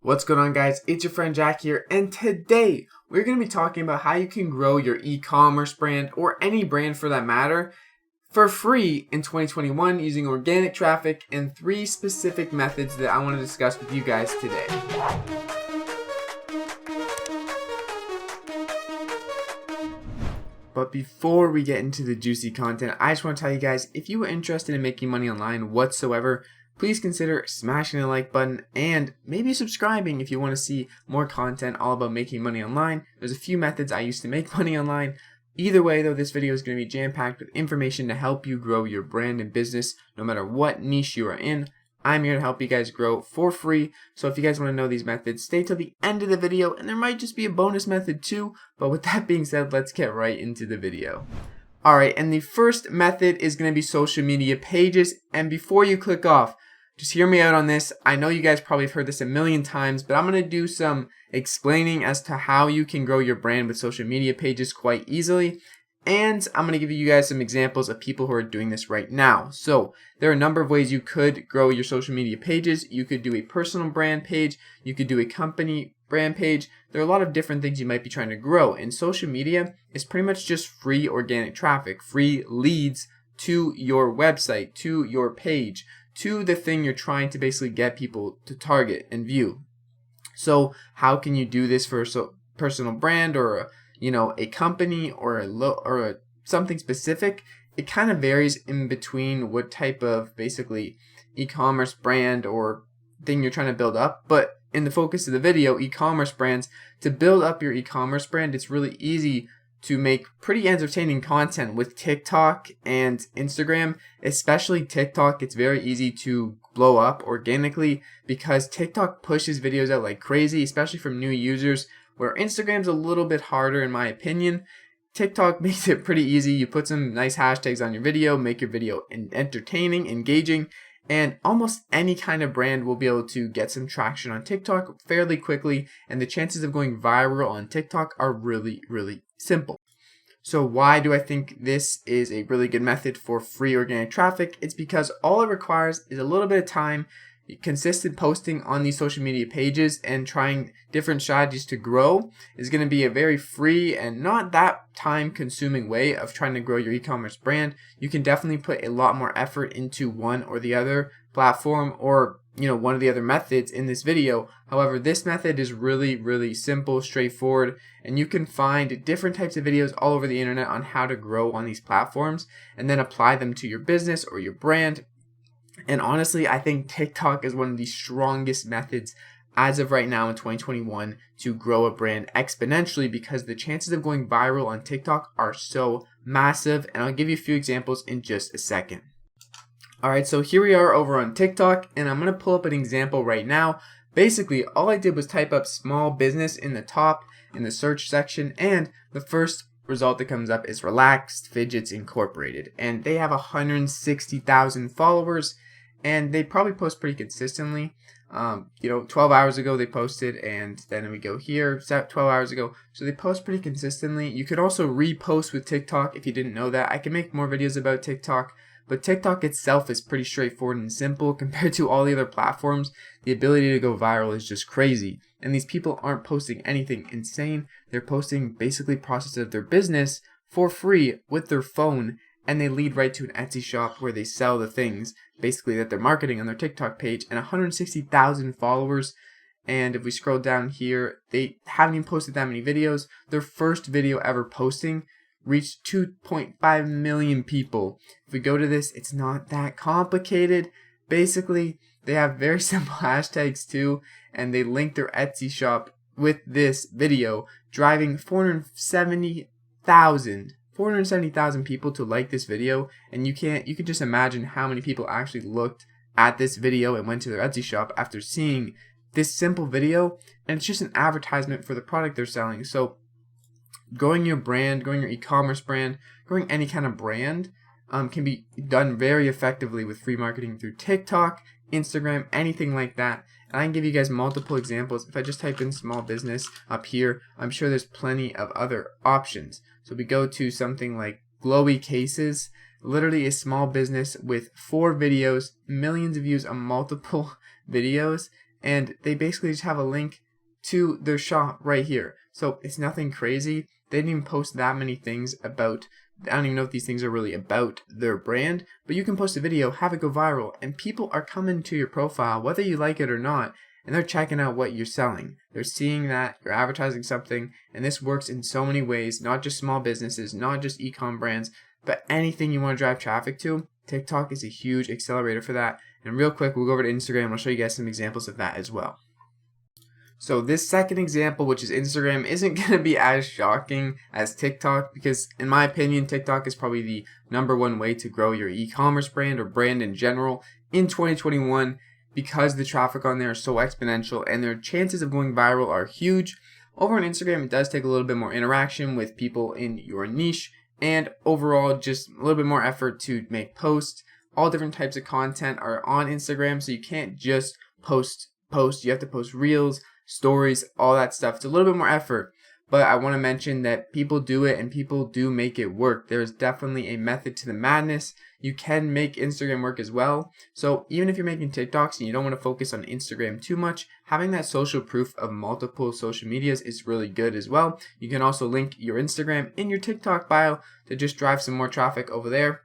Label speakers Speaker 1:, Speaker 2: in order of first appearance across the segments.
Speaker 1: What's going on, guys? It's your friend Jack here, and today we're going to be talking about how you can grow your e-commerce brand, or any brand for that matter, for free in 2021 using organic traffic and 3 specific methods that I want to discuss with you guys today. But before we get into the juicy content, I just want to tell you guys, if you are interested in making money online whatsoever, please consider smashing the like button and maybe subscribing if you want to see more content all about making money online. There's a few methods I use to make money online. Either way though, this video is going to be jam-packed with information to help you grow your brand and business no matter what niche you are in. I'm here to help you guys grow for free, so if you guys want to know these methods, stay till the end of the video, and there might just be a bonus method too. But with that being said, let's get right into the video. Alright, and the first method is going to be social media pages, and before you click off, just hear me out on this. I know you guys probably have heard this a million times, but I'm going to do some explaining as to how you can grow your brand with social media pages quite easily. And I'm going to give you guys some examples of people who are doing this right now. So there are a number of ways you could grow your social media pages. You could do a personal brand page. You could do a company brand page. There are a lot of different things you might be trying to grow. And social media is pretty much just free organic traffic, free leads to your website, to your page, to the thing you're trying to basically get people to target and view. So how can you do this for a personal brand or a company or something specific? It kind of varies in between what type of basically e-commerce brand or thing you're trying to build up. But in the focus of the video, e-commerce brands, to build up your e-commerce brand, it's really easy to make pretty entertaining content with TikTok and Instagram. Especially TikTok, it's very easy to blow up organically because TikTok pushes videos out like crazy, especially from new users, where Instagram's a little bit harder in my opinion. TikTok makes it pretty easy. You put some nice hashtags on your video, make your video entertaining, engaging, and almost any kind of brand will be able to get some traction on TikTok fairly quickly, and the chances of going viral on TikTok are really, really simple. So why do I think this is a really good method for free organic traffic? It's because all it requires is a little bit of time, consistent posting on these social media pages, and trying different strategies to grow is going to be a very free and not that time consuming way of trying to grow your e-commerce brand. You can definitely put a lot more effort into one or the other platform or one of the other methods in this video. However, this method is really, really simple, straightforward, and you can find different types of videos all over the internet on how to grow on these platforms and then apply them to your business or your brand. And honestly, I think TikTok is one of the strongest methods as of right now in 2021 to grow a brand exponentially, because the chances of going viral on TikTok are so massive, and I'll give you a few examples in just a second. Alright, so here we are over on TikTok, and I'm going to pull up an example right now. Basically, all I did was type up small business in the top in the search section, and the first result that comes up is Relaxed Fidgets Incorporated, and they have 160,000 followers, and they probably post pretty consistently. 12 hours ago they posted, and then we go here 12 hours ago, so they post pretty consistently. You could also repost with TikTok if you didn't know that. I can make more videos about TikTok, but TikTok itself is pretty straightforward and simple compared to all the other platforms. The ability to go viral is just crazy, and these people aren't posting anything insane. They're posting basically process of their business for free with their phone, and they lead right to an Etsy shop where they sell the things basically that they're marketing on their TikTok page, and 160,000 followers. And if we scroll down here, they haven't even posted that many videos. Their first video ever posting reached 2.5 million people. If we go to this, it's not that complicated. Basically, they have very simple hashtags too, and they link their Etsy shop with this video, driving 470,000 people to like this video. And you could just imagine how many people actually looked at this video and went to their Etsy shop after seeing this simple video, and it's just an advertisement for the product they're selling. So growing your brand, growing your e-commerce brand, growing any kind of brand can be done very effectively with free marketing through TikTok, Instagram, anything like that. And I can give you guys multiple examples. If I just type in small business up here, I'm sure there's plenty of other options. So we go to something like Glowy Cases, literally a small business with 4 videos, millions of views on multiple videos, and they basically just have a link to their shop right here. So it's nothing crazy. They didn't even post that many things about, I don't even know if these things are really about their brand, but you can post a video, have it go viral, and people are coming to your profile, whether you like it or not, and they're checking out what you're selling. They're seeing that you're advertising something, and this works in so many ways, not just small businesses, not just e-com brands, but anything you want to drive traffic to. TikTok is a huge accelerator for that. And real quick, we'll go over to Instagram, and I'll show you guys some examples of that as well. So this second example, which is Instagram, isn't going to be as shocking as TikTok, because in my opinion, TikTok is probably the #1 way to grow your e-commerce brand or brand in general in 2021, because the traffic on there is so exponential and their chances of going viral are huge. Over on Instagram, it does take a little bit more interaction with people in your niche, and overall just a little bit more effort to make posts. All different types of content are on Instagram, so you can't just post. You have to post reels, stories, all that stuff. It's a little bit more effort, but I want to mention that people do it and people do make it work. There's definitely a method to the madness. You can make Instagram work as well. So even if you're making TikToks and you don't want to focus on Instagram too much, having that social proof of multiple social medias is really good as well. You can also link your Instagram in your TikTok bio to just drive some more traffic over there.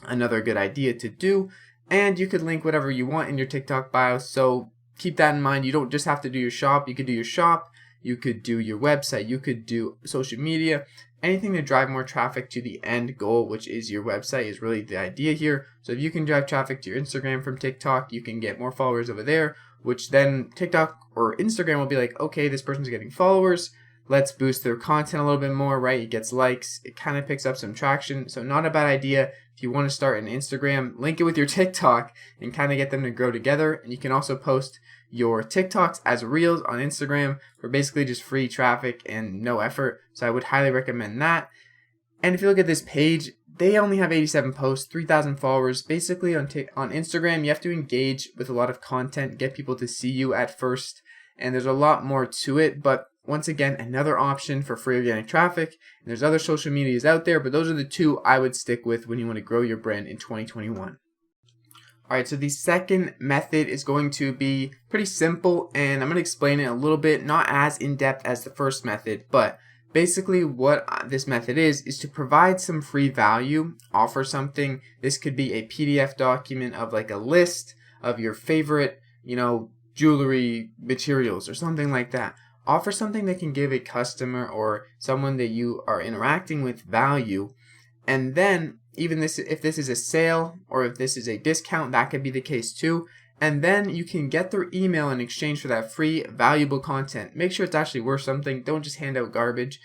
Speaker 1: Another good idea to do. And you could link whatever you want in your TikTok bio. So keep that in mind. You don't just have to do your shop. You could do your shop. You could do your website. You could do social media. Anything to drive more traffic to the end goal, which is your website, is really the idea here. So if you can drive traffic to your Instagram from TikTok, you can get more followers over there, which then TikTok or Instagram will be like, okay, this person's getting followers. Let's boost their content a little bit more, right? It gets likes. It kind of picks up some traction. So not a bad idea. If you want to start an Instagram, link it with your TikTok and kind of get them to grow together. And you can also post your TikToks as reels on Instagram for basically just free traffic and no effort. So I would highly recommend that. And if you look at this page, they only have 87 posts, 3,000 followers. Basically on Instagram, you have to engage with a lot of content, get people to see you at first. And there's a lot more to it, but once again, another option for free organic traffic. And there's other social medias out there, but those are the two I would stick with when you want to grow your brand in 2021. Alright, so the second method is going to be pretty simple, and I'm going to explain it a little bit, not as in-depth as the first method, but basically what this method is to provide some free value, offer something. This could be a PDF document of like a list of your favorite, jewelry materials or something like that. Offer something that can give a customer or someone that you are interacting with value, and then even if this is a sale or if this is a discount, that could be the case too. And then you can get their email in exchange for that free, valuable content. Make sure it's actually worth something. Don't just hand out garbage.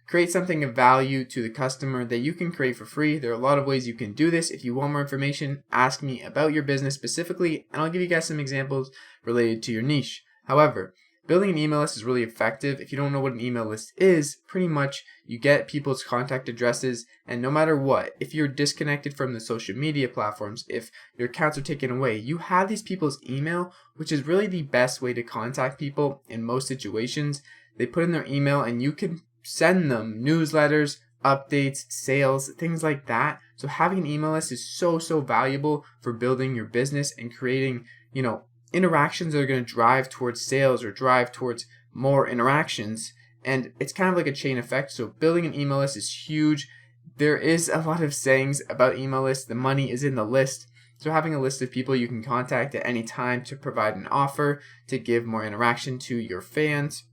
Speaker 1: Create something of value to the customer that you can create for free. There are a lot of ways you can do this. If you want more information, ask me about your business specifically, and I'll give you guys some examples related to your niche. However, building an email list is really effective. If you don't know what an email list is, pretty much you get people's contact addresses, and no matter what, if you're disconnected from the social media platforms, if your accounts are taken away, you have these people's email, which is really the best way to contact people in most situations. They put in their email and you can send them newsletters, updates, sales, things like that. So having an email list is so valuable for building your business and creating, interactions that are going to drive towards sales or drive towards more interactions. And it's kind of like a chain effect. So building an email list is huge. There is a lot of sayings about email lists. The money is in the list. So having a list of people you can contact at any time to provide an offer, to give more interaction to your fans,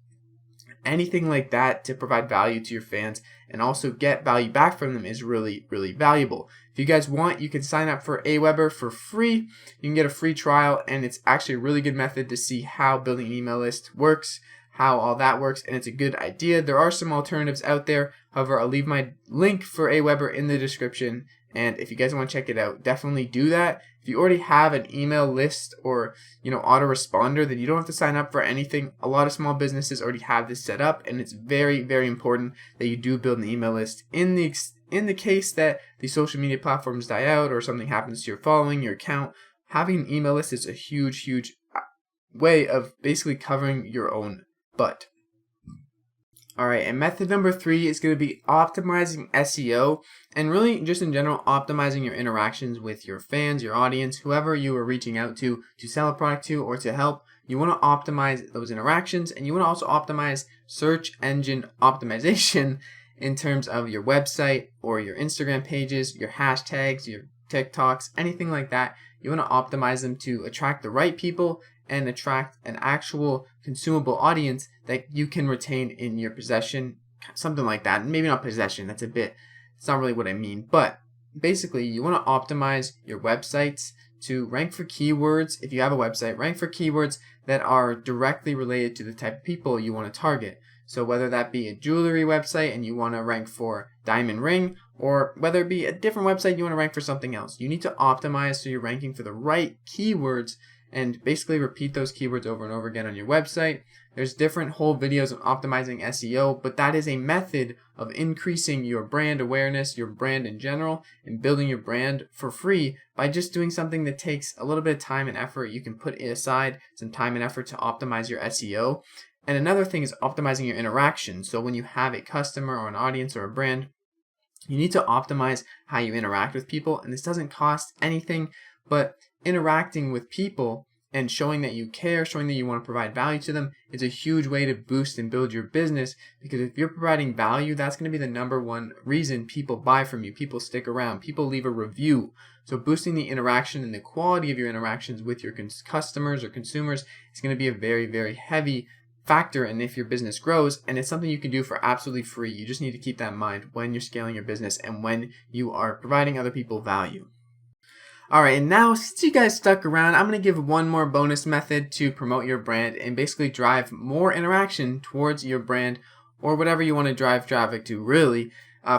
Speaker 1: anything like that to provide value to your fans and also get value back from them is really valuable. If you guys want, you can sign up for Aweber for free. You can get a free trial, and it's actually a really good method to see how building an email list works, how all that works, and it's a good idea. There are some alternatives out there. However, I'll leave my link for Aweber in the description, and if you guys want to check it out, definitely do that. If you already have an email list or autoresponder, then you don't have to sign up for anything. A lot of small businesses already have this set up, and it's very important that you do build an email list. In the case that the social media platforms die out or something happens to your following, your account, having an email list is a huge way of basically covering your own butt. Alright, and method number 3 is going to be optimizing SEO, and really just in general optimizing your interactions with your fans, your audience, whoever you are reaching out to sell a product to or to help. you want to optimize those interactions, and you want to also optimize search engine optimization in terms of your website or your Instagram pages, your hashtags, your TikToks, anything like that. You want to optimize them to attract the right people and attract an actual consumable audience that you can retain in your possession, something like that. Maybe not possession, it's not really what I mean, but basically you want to optimize your websites to rank for keywords. If you have a website, rank for keywords that are directly related to the type of people you want to target. So whether that be a jewelry website and you want to rank for diamond ring, or whether it be a different website you want to rank for something else, you need to optimize so you're ranking for the right keywords and basically repeat those keywords over and over again on your website. There's different whole videos on optimizing SEO, but that is a method of increasing your brand awareness, your brand in general, and building your brand for free by just doing something that takes a little bit of time and effort. You can put aside some time and effort to optimize your SEO. And another thing is optimizing your interaction. So when you have a customer or an audience or a brand, you need to optimize how you interact with people. And this doesn't cost anything, but interacting with people and showing that you care, showing that you want to provide value to them is a huge way to boost and build your business, because if you're providing value, that's going to be the number one reason people buy from you. People stick around. People leave a review. So boosting the interaction and the quality of your interactions with your customers or consumers is going to be a very, very heavy factor in if your business grows, and it's something you can do for absolutely free. You just need to keep that in mind when you're scaling your business and when you are providing other people value. Alright, and now since you guys stuck around, I'm going to give one more bonus method to promote your brand and basically drive more interaction towards your brand or whatever you want to drive traffic to, really,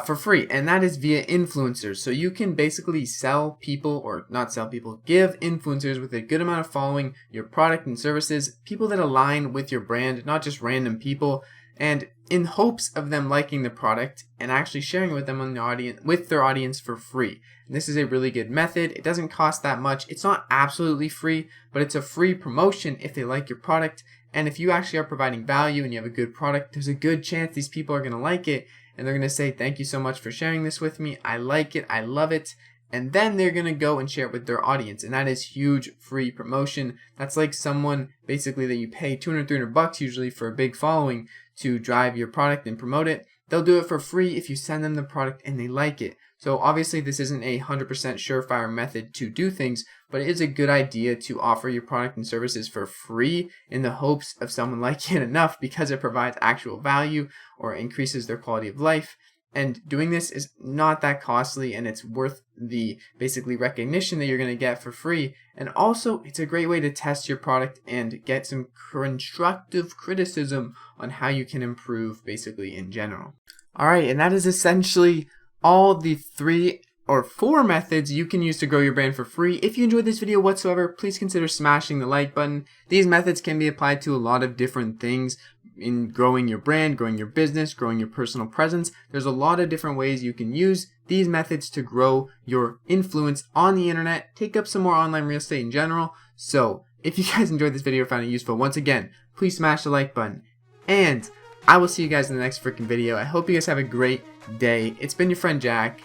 Speaker 1: for free, and that is via influencers. So you can basically sell people, or not sell people, give influencers with a good amount of following your product and services, people that align with your brand, not just random people, and in hopes of them liking the product and actually sharing it with them on the audience, with their audience for free. And this is a really good method. It doesn't cost that much. It's not absolutely free, but it's a free promotion if they like your product. And if you actually are providing value and you have a good product, there's a good chance these people are going to like it. And they're going to say, thank you so much for sharing this with me. I like it. I love it. And then they're going to go and share it with their audience. And that is huge free promotion. That's like someone basically that you pay $200, $300 usually for a big following to drive your product and promote it. They'll do it for free if you send them the product and they like it. So obviously this isn't a 100% surefire method to do things, but it is a good idea to offer your product and services for free in the hopes of someone liking it enough because it provides actual value or increases their quality of life. And doing this is not that costly, and it's worth the basically recognition that you're going to get for free. And also, it's a great way to test your product and get some constructive criticism on how you can improve basically in general. Alright, and that is essentially all the 3 or 4 methods you can use to grow your brand for free. If you enjoyed this video whatsoever, please consider smashing the like button. These methods can be applied to a lot of different things in growing your brand, growing your business, growing your personal presence. There's a lot of different ways you can use these methods to grow your influence on the internet, take up some more online real estate in general. So if you guys enjoyed this video or found it useful, once again, please smash the like button. And I will see you guys in the next freaking video. I hope you guys have a great day. It's been your friend Jack.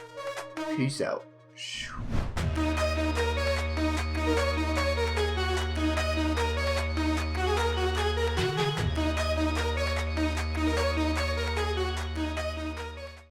Speaker 1: Peace out.